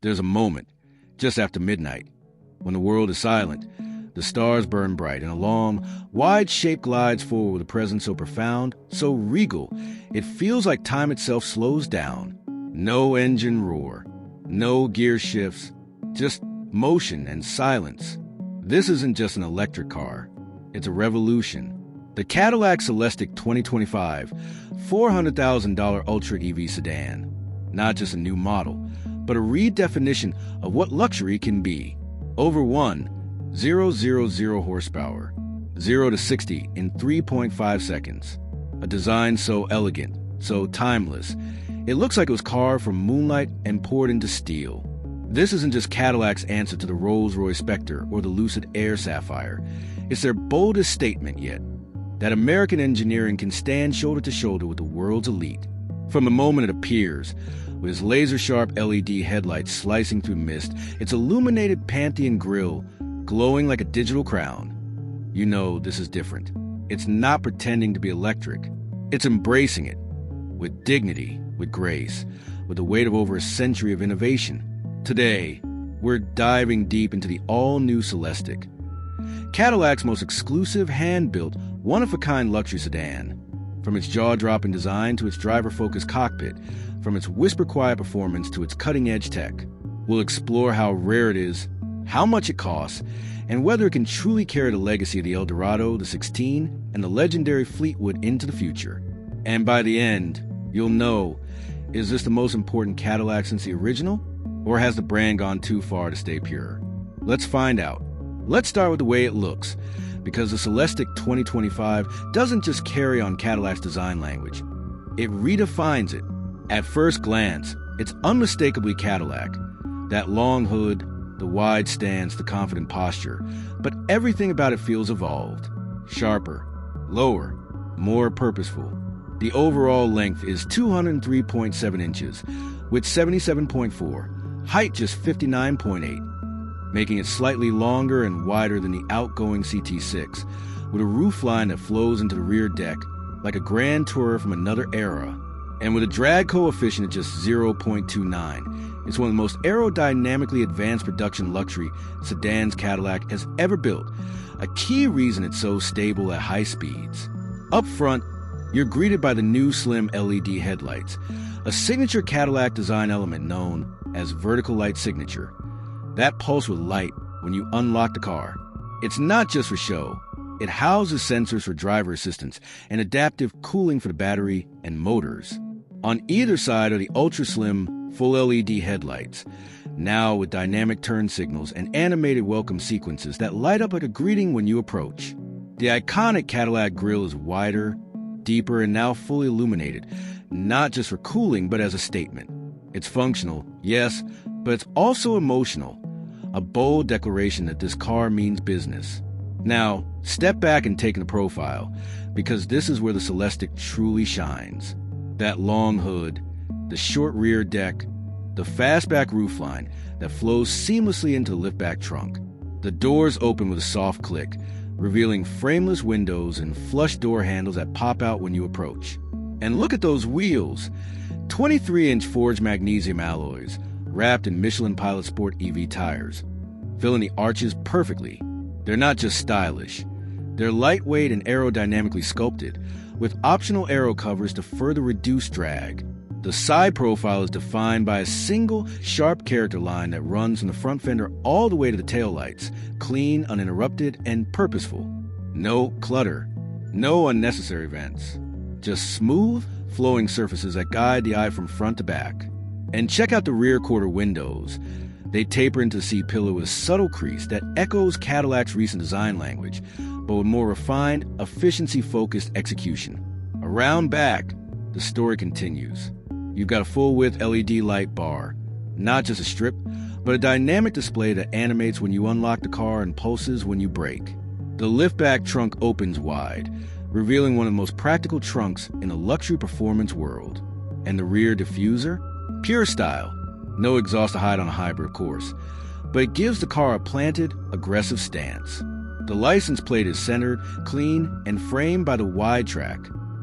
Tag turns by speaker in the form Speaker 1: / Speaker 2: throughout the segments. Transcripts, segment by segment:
Speaker 1: There's a moment, just after midnight, when the world is silent, the stars burn bright, and a long, wide shape glides forward with a presence so profound, so regal, it feels like time itself slows down. No engine roar, no gear shifts, just motion and silence. This isn't just an electric car. It's a revolution. The Cadillac Celestiq 2025 $400,000 Ultra EV sedan. Not just a new model, but a redefinition of what luxury can be. Over 1,000 horsepower, 0 to 60 in 3.5 seconds. A design so elegant, so timeless. It looks like it was carved from moonlight and poured into steel. This isn't just Cadillac's answer to the Rolls-Royce Spectre or the Lucid Air Sapphire. It's their boldest statement yet, that American engineering can stand shoulder to shoulder with the world's elite. From the moment it appears, with its laser-sharp LED headlights slicing through mist, its illuminated Pantheon grille glowing like a digital crown, you know this is different. It's not pretending to be electric. It's embracing it, with dignity, with grace, with the weight of over a century of innovation. Today, we're diving deep into the all-new Celestiq, Cadillac's most exclusive, hand-built, one-of-a-kind luxury sedan. From its jaw-dropping design to its driver-focused cockpit, from its whisper-quiet performance to its cutting-edge tech, we'll explore how rare it is, how much it costs, and whether it can truly carry the legacy of the Eldorado, the 16, and the legendary Fleetwood into the future. And by the end, you'll know, is this the most important Cadillac since the original? Or has the brand gone too far to stay pure? Let's find out. Let's start with the way it looks, because the Celestiq 2025 doesn't just carry on Cadillac's design language. It redefines it. At first glance, it's unmistakably Cadillac. That long hood, the wide stance, the confident posture. But everything about it feels evolved. Sharper, lower, more purposeful. The overall length is 203.7 inches, width 77.4, height just 59.8, making it slightly longer and wider than the outgoing CT6, with a roofline that flows into the rear deck like a grand tourer from another era. And with a drag coefficient of just 0.29, it's one of the most aerodynamically advanced production luxury sedans Cadillac has ever built, a key reason it's so stable at high speeds. Up front, you're greeted by the new slim LED headlights, a signature Cadillac design element known as vertical light signature. That pulse with light when you unlock the car. It's not just for show. It houses sensors for driver assistance and adaptive cooling for the battery and motors. On either side are the ultra-slim, full LED headlights, now with dynamic turn signals and animated welcome sequences that light up like a greeting when you approach. The iconic Cadillac grille is wider, deeper, and now fully illuminated, not just for cooling, but as a statement. It's functional, yes, but it's also emotional, a bold declaration that this car means business. Now, step back and take in the profile, because this is where the Celestiq truly shines. That long hood, the short rear deck, the fastback roofline that flows seamlessly into the liftback trunk. The doors open with a soft click, revealing frameless windows and flush door handles that pop out when you approach. And look at those wheels! 23-inch forged magnesium alloys, wrapped in Michelin Pilot Sport EV tires, filling the arches perfectly. They're not just stylish. They're lightweight and aerodynamically sculpted, with optional aero covers to further reduce drag. The side profile is defined by a single, sharp character line that runs from the front fender all the way to the taillights, clean, uninterrupted, and purposeful. No clutter, no unnecessary vents. Just smooth, flowing surfaces that guide the eye from front to back. And check out the rear quarter windows. They taper into the seat pillar with a subtle crease that echoes Cadillac's recent design language, but with more refined, efficiency-focused execution. Around back, the story continues. You've got a full-width LED light bar, not just a strip, but a dynamic display that animates when you unlock the car and pulses when you brake. The liftback trunk opens wide, revealing one of the most practical trunks in the luxury performance world. And the rear diffuser? Pure style. No exhaust to hide on a hybrid, of course, but it gives the car a planted, aggressive stance. The license plate is centered, clean, and framed by the wide track.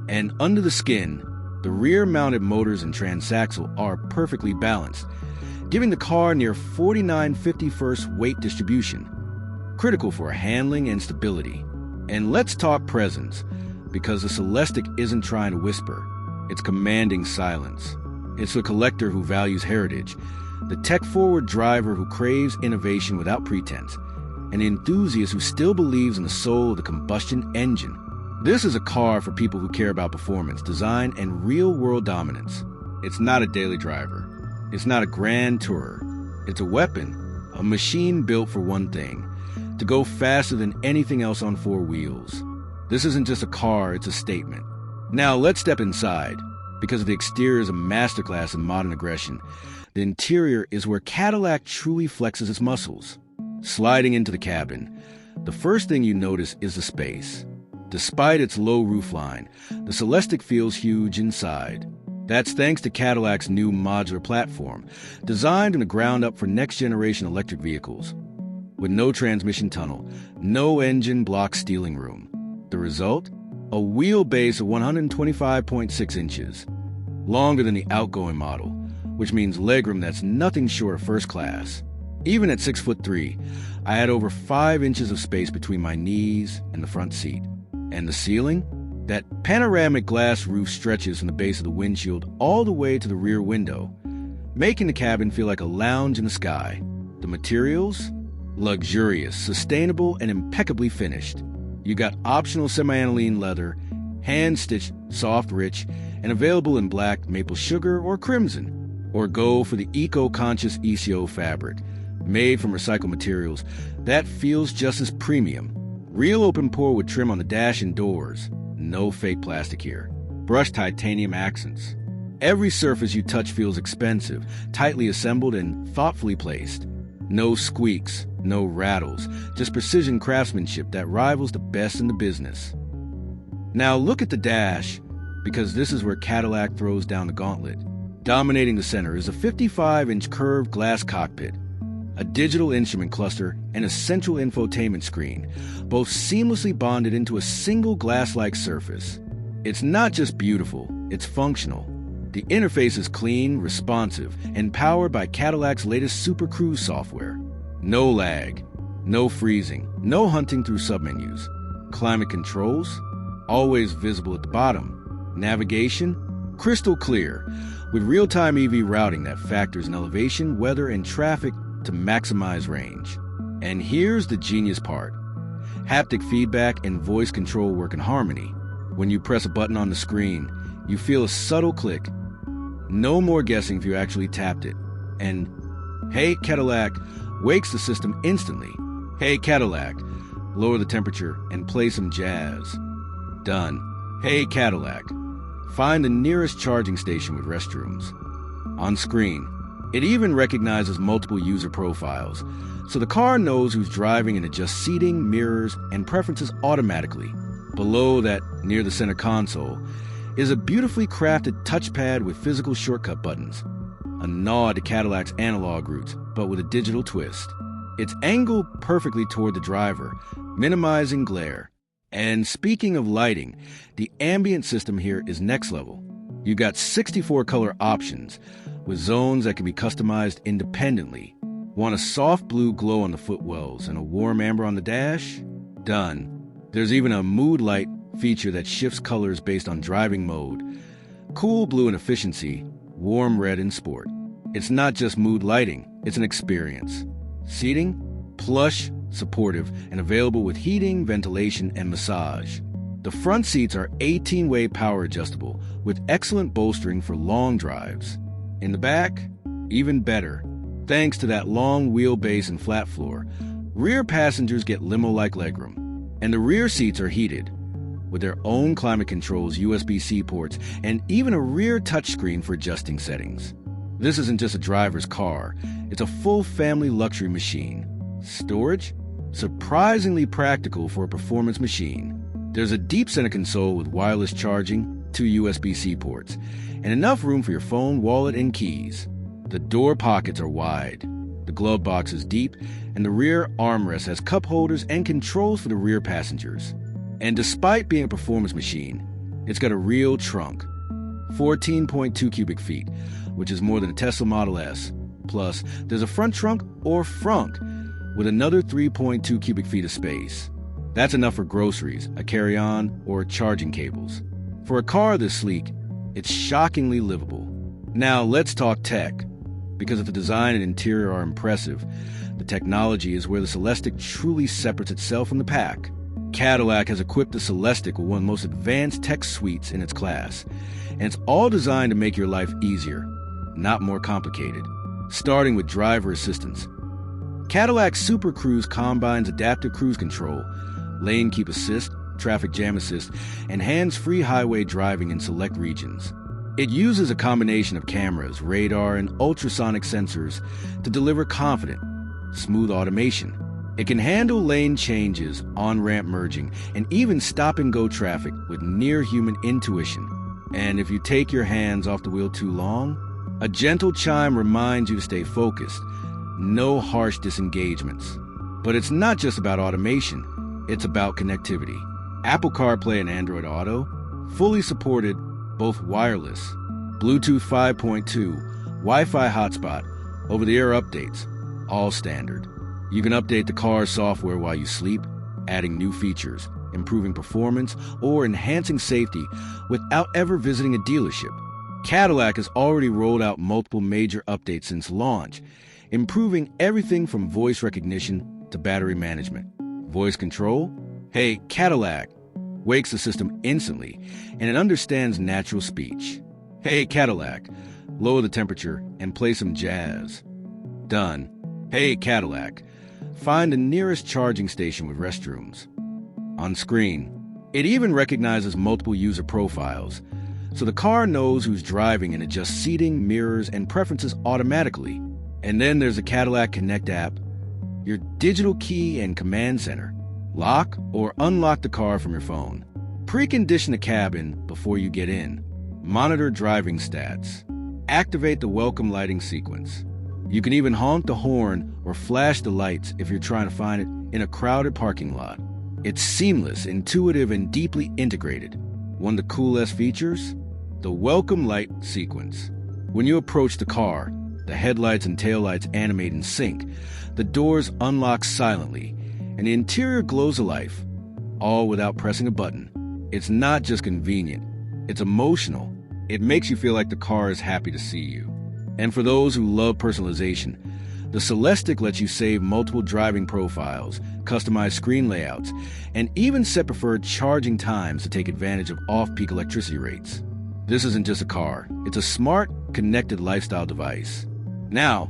Speaker 1: And under the skin, the rear-mounted motors and transaxle are perfectly balanced, giving the car near 49/51st weight distribution, critical for handling and stability. And let's talk presence, because the Celestiq isn't trying to whisper. It's commanding silence. It's a collector who values heritage, the tech-forward driver who craves innovation without pretense, an enthusiast who still believes in the soul of the combustion engine. This is a car for people who care about performance, design, and real-world dominance. It's not a daily driver. It's not a grand tourer. It's a weapon, a machine built for one thing: to go faster than anything else on four wheels. This isn't just a car, it's a statement. Now let's step inside, because the exterior is a masterclass in modern aggression. The interior is where Cadillac truly flexes its muscles. Sliding into the cabin, the first thing you notice is the space. Despite its low roofline, the Celestiq feels huge inside. That's thanks to Cadillac's new modular platform, designed from the ground up for next-generation electric vehicles. With no transmission tunnel, no engine block steering room. The result? A wheelbase of 125.6 inches, longer than the outgoing model, which means legroom that's nothing short of first class. Even at 6'3", I had over 5 inches of space between my knees and the front seat. And the ceiling? That panoramic glass roof stretches from the base of the windshield all the way to the rear window, making the cabin feel like a lounge in the sky. The materials? Luxurious, sustainable, and impeccably finished. You got optional semi-aniline leather, hand-stitched, soft, rich, and available in black, maple sugar, or crimson. Or go for the eco-conscious ECO fabric, made from recycled materials, that feels just as premium. Real open pore with trim on the dash and doors. No fake plastic here. Brushed titanium accents. Every surface you touch feels expensive, tightly assembled and thoughtfully placed. No squeaks, no rattles, just precision craftsmanship that rivals the best in the business. Now look at the dash, because this is where Cadillac throws down the gauntlet. Dominating the center is a 55-inch curved glass cockpit, a digital instrument cluster, and a central infotainment screen, both seamlessly bonded into a single glass-like surface. It's not just beautiful, it's functional. The interface is clean, responsive, and powered by Cadillac's latest Super Cruise software. No lag, no freezing, no hunting through submenus. Climate controls, always visible at the bottom. Navigation, crystal clear, with real-time EV routing that factors in elevation, weather, and traffic to maximize range. And here's the genius part. Haptic feedback and voice control work in harmony. When you press a button on the screen, you feel a subtle click. No more guessing if you actually tapped it. And Hey Cadillac wakes the system instantly. Hey Cadillac, lower the temperature and play some jazz. Done. Hey Cadillac, find the nearest charging station with restrooms. On screen, it even recognizes multiple user profiles, so the car knows who's driving and adjusts seating, mirrors, and preferences automatically. Below that, near the center console, is a beautifully crafted touchpad with physical shortcut buttons, a nod to Cadillac's analog roots, but with a digital twist. It's angled perfectly toward the driver, minimizing glare. And speaking of lighting, the ambient system here is next level. You got 64 color options, with zones that can be customized independently. Want a soft blue glow on the footwells and a warm amber on the dash? Done. There's even a mood light feature that shifts colors based on driving mode. Cool blue in efficiency, warm red in sport. It's not just mood lighting, it's an experience. Seating? Plush, supportive, and available with heating, ventilation, and massage. The front seats are 18-way power adjustable, with excellent bolstering for long drives. In the back, even better. Thanks to that long wheelbase and flat floor, rear passengers get limo-like legroom. And the rear seats are heated, with their own climate controls, USB-C ports, and even a rear touchscreen for adjusting settings. This isn't just a driver's car, it's a full family luxury machine. Storage? Surprisingly practical for a performance machine. There's a deep center console with wireless charging, 2 USB-C ports, and enough room for your phone, wallet, and keys. The door pockets are wide, the glove box is deep, and the rear armrest has cup holders and controls for the rear passengers. And despite being a performance machine, it's got a real trunk, 14.2 cubic feet, which is more than a Tesla Model S, Plus, there's a front trunk, or frunk, with another 3.2 cubic feet of space. That's enough for groceries, a carry-on, or charging cables. For a car this sleek, it's shockingly livable. Now let's talk tech. Because if the design and interior are impressive, the technology is where the Celestiq truly separates itself from the pack. Cadillac has equipped the Celestiq with one of the most advanced tech suites in its class, and it's all designed to make your life easier, not more complicated. Starting with driver assistance. Cadillac Super Cruise combines adaptive cruise control, lane keep assist, traffic jam assist, and hands-free highway driving in select regions. It uses a combination of cameras, radar, and ultrasonic sensors to deliver confident, smooth automation. It can handle lane changes, on-ramp merging, and even stop-and-go traffic with near-human intuition. And if you take your hands off the wheel too long, a gentle chime reminds you to stay focused. No harsh disengagements. But it's not just about automation, it's about connectivity. Apple CarPlay and Android Auto, fully supported, both wireless, Bluetooth 5.2, Wi-Fi hotspot, over-the-air updates, all standard. You can update the car's software while you sleep, adding new features, improving performance, or enhancing safety without ever visiting a dealership. Cadillac has already rolled out multiple major updates since launch, improving everything from voice recognition to battery management. Voice control? Hey, Cadillac wakes the system instantly, and it understands natural speech. Hey, Cadillac, lower the temperature and play some jazz. Done. Hey, Cadillac, find the nearest charging station with restrooms. On screen, it even recognizes multiple user profiles, so the car knows who's driving and adjusts seating, mirrors, and preferences automatically. And then there's the Cadillac Connect app, your digital key and command center. Lock or unlock the car from your phone. Precondition the cabin before you get in. Monitor driving stats. Activate the welcome lighting sequence. You can even honk the horn or flash the lights if you're trying to find it in a crowded parking lot. It's seamless, intuitive, and deeply integrated. One of the coolest features? The welcome light sequence. When you approach the car, the headlights and taillights animate in sync. The doors unlock silently, and the interior glows to life, all without pressing a button. It's not just convenient, it's emotional. It makes you feel like the car is happy to see you. And for those who love personalization, the Celestiq lets you save multiple driving profiles, customize screen layouts, and even set preferred charging times to take advantage of off-peak electricity rates. This isn't just a car, it's a smart, connected lifestyle device. Now,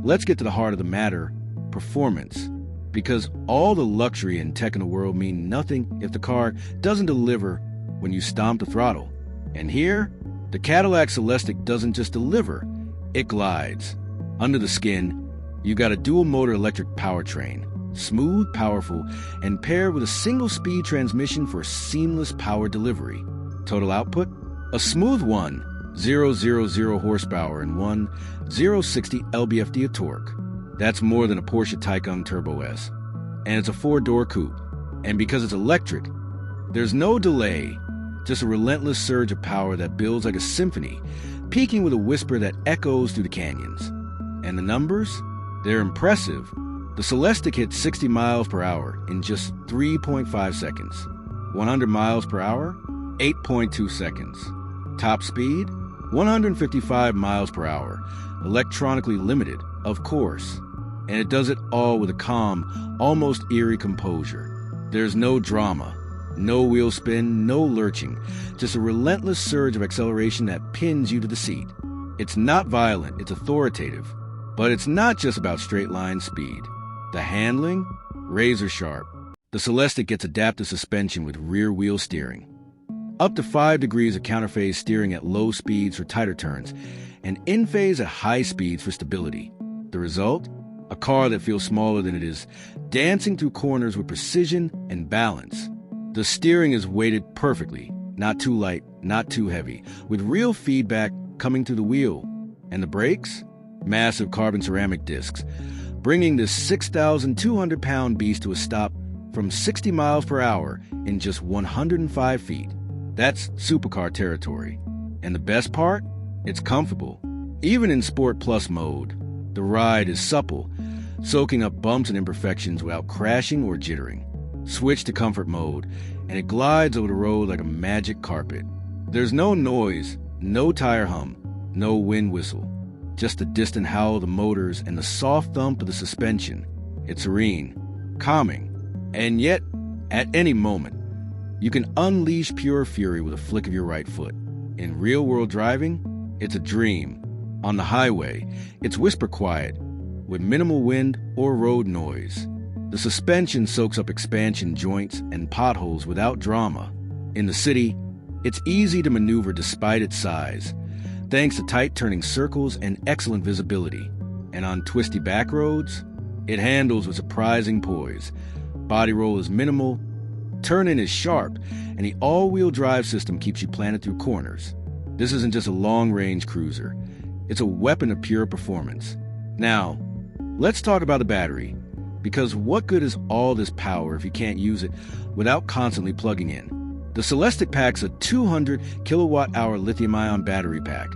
Speaker 1: let's get to the heart of the matter, performance. Because all the luxury and tech in the world mean nothing if the car doesn't deliver when you stomp the throttle. And here, the Cadillac Celestiq doesn't just deliver, it glides. Under the skin, you got a dual-motor electric powertrain, smooth, powerful, and paired with a single-speed transmission for seamless power delivery. Total output? A smooth 1,000 horsepower and 1,060 lb-ft of torque. That's more than a Porsche Taycan Turbo S. And it's a 4-door coupe. And because it's electric, there's no delay, just a relentless surge of power that builds like a symphony, peaking with a whisper that echoes through the canyons. And the numbers? They're impressive. The Celestiq hit 60 miles per hour in just 3.5 seconds. 100 miles per hour? 8.2 seconds. Top speed? 155 miles per hour. Electronically limited, of course. And it does it all with a calm, almost eerie composure. There's no drama, no wheel spin, no lurching, just a relentless surge of acceleration that pins you to the seat. It's not violent, it's authoritative. But it's not just about straight-line speed. The handling? Razor sharp. The Celestiq gets adaptive suspension with rear-wheel steering. Up to 5 degrees of counterphase steering at low speeds for tighter turns, and in-phase at high speeds for stability. The result? A car that feels smaller than it is, dancing through corners with precision and balance. The steering is weighted perfectly, not too light, not too heavy, with real feedback coming through the wheel. And the brakes? Massive carbon ceramic discs, bringing this 6,200-pound beast to a stop from 60 miles per hour in just 105 feet. That's supercar territory. And the best part? It's comfortable, even in Sport Plus mode. The ride is supple, soaking up bumps and imperfections without crashing or jittering. Switch to comfort mode, and it glides over the road like a magic carpet. There's no noise, no tire hum, no wind whistle, just the distant howl of the motors and the soft thump of the suspension. It's serene, calming, and yet, at any moment, you can unleash pure fury with a flick of your right foot. In real-world driving, it's a dream. On the highway, it's whisper quiet, with minimal wind or road noise. The suspension soaks up expansion joints and potholes without drama. In the city, it's easy to maneuver despite its size, thanks to tight turning circles and excellent visibility. And on twisty back roads, it handles with surprising poise. Body roll is minimal, turn-in is sharp, and the all-wheel drive system keeps you planted through corners. This isn't just a long-range cruiser. It's a weapon of pure performance. Now, let's talk about the battery, because what good is all this power if you can't use it without constantly plugging in? The Celestiq packs a 200 kilowatt-hour lithium-ion battery pack,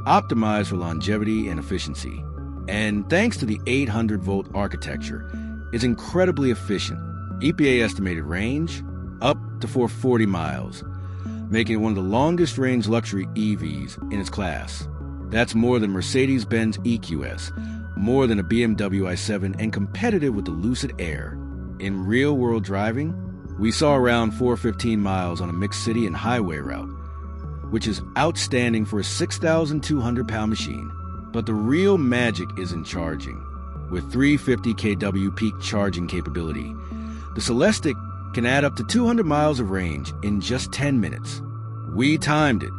Speaker 1: optimized for longevity and efficiency. And thanks to the 800-volt architecture, it's incredibly efficient. EPA estimated range, up to 440 miles, making it one of the longest-range luxury EVs in its class. That's more than Mercedes-Benz EQS, more than a BMW i7, and competitive with the Lucid Air. In real-world driving, we saw around 415 miles on a mixed city and highway route, which is outstanding for a 6,200-pound machine. But the real magic is in charging. With 350 kW peak charging capability, the Celestiq can add up to 200 miles of range in just 10 minutes. We timed it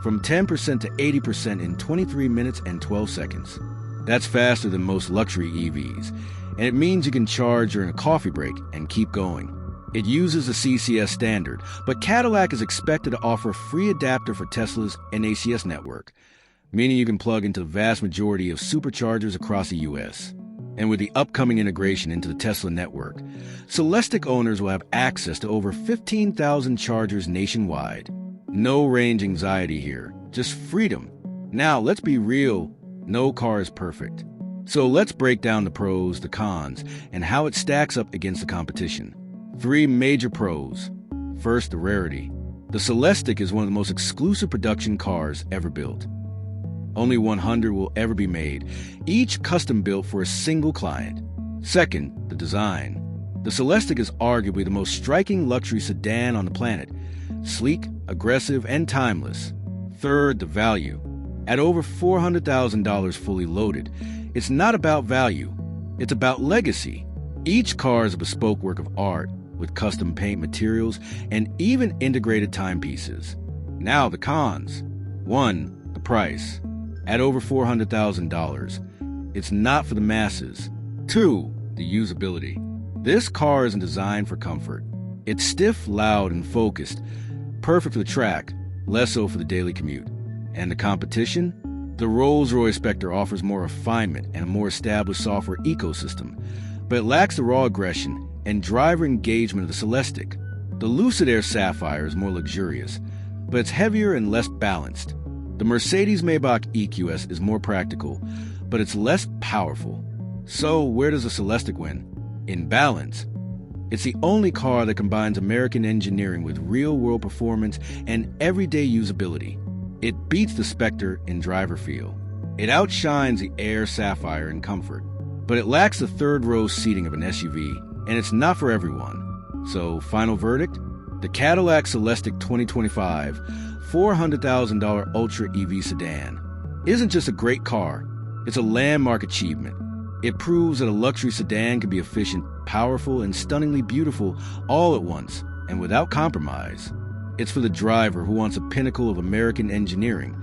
Speaker 1: from 10% to 80% in 23 minutes and 12 seconds. That's faster than most luxury EVs, and it means you can charge during a coffee break and keep going. It uses a CCS standard, but Cadillac is expected to offer a free adapter for Tesla's NACS network, meaning you can plug into the vast majority of superchargers across the U.S. And with the upcoming integration into the Tesla network, Celestiq owners will have access to over 15,000 chargers nationwide. No range anxiety here, just freedom. Now, let's be real, no car is perfect. So let's break down the pros, the cons, and how it stacks up against the competition. 3 major pros. First, the rarity. The Celestiq is one of the most exclusive production cars ever built. Only 100 will ever be made, each custom built for a single client. Second, the design. The Celestiq is arguably the most striking luxury sedan on the planet. Sleek, aggressive, and timeless. Third, the value. At over $400,000 fully loaded, it's not about value, it's about legacy. Each car is a bespoke work of art, with custom paint materials and even integrated timepieces. Now the cons. 1, the price. At over $400,000, it's not for the masses. 2, the usability. This car isn't designed for comfort. It's stiff, loud, and focused, perfect for the track, less so for the daily commute. And the competition? The Rolls-Royce Spectre offers more refinement and a more established software ecosystem, but it lacks the raw aggression and driver engagement of the Celestiq. The Lucid Air Sapphire is more luxurious, but it's heavier and less balanced. The Mercedes-Maybach EQS is more practical, but it's less powerful. So where does the Celestiq win? In balance. It's the only car that combines American engineering with real-world performance and everyday usability. It beats the Spectre in driver feel. It outshines the Air Sapphire in comfort, but it lacks the third-row seating of an SUV, and it's not for everyone. So, final verdict? The Cadillac Celestiq 2025 $400,000 Ultra EV sedan isn't just a great car, it's a landmark achievement. It proves that a luxury sedan can be efficient, powerful, and stunningly beautiful all at once, and without compromise. It's for the driver who wants a pinnacle of American engineering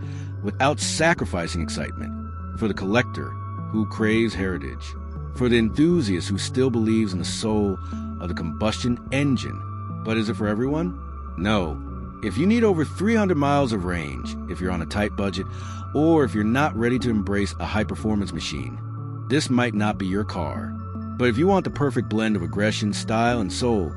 Speaker 1: without sacrificing excitement, for the collector who craves heritage, for the enthusiast who still believes in the soul of the combustion engine. But is it for everyone? No. If you need over 300 miles of range, if you're on a tight budget, or if you're not ready to embrace a high-performance machine, this might not be your car. But if you want the perfect blend of aggression, style, and soul,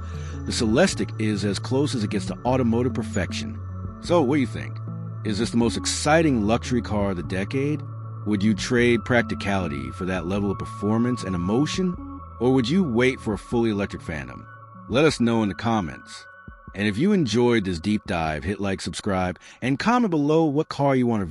Speaker 1: the Celestiq is as close as it gets to automotive perfection. So, what do you think? Is this the most exciting luxury car of the decade? Would you trade practicality for that level of performance and emotion? Or would you wait for a fully electric Phantom? Let us know in the comments. And if you enjoyed this deep dive, hit like, subscribe, and comment below what car you want to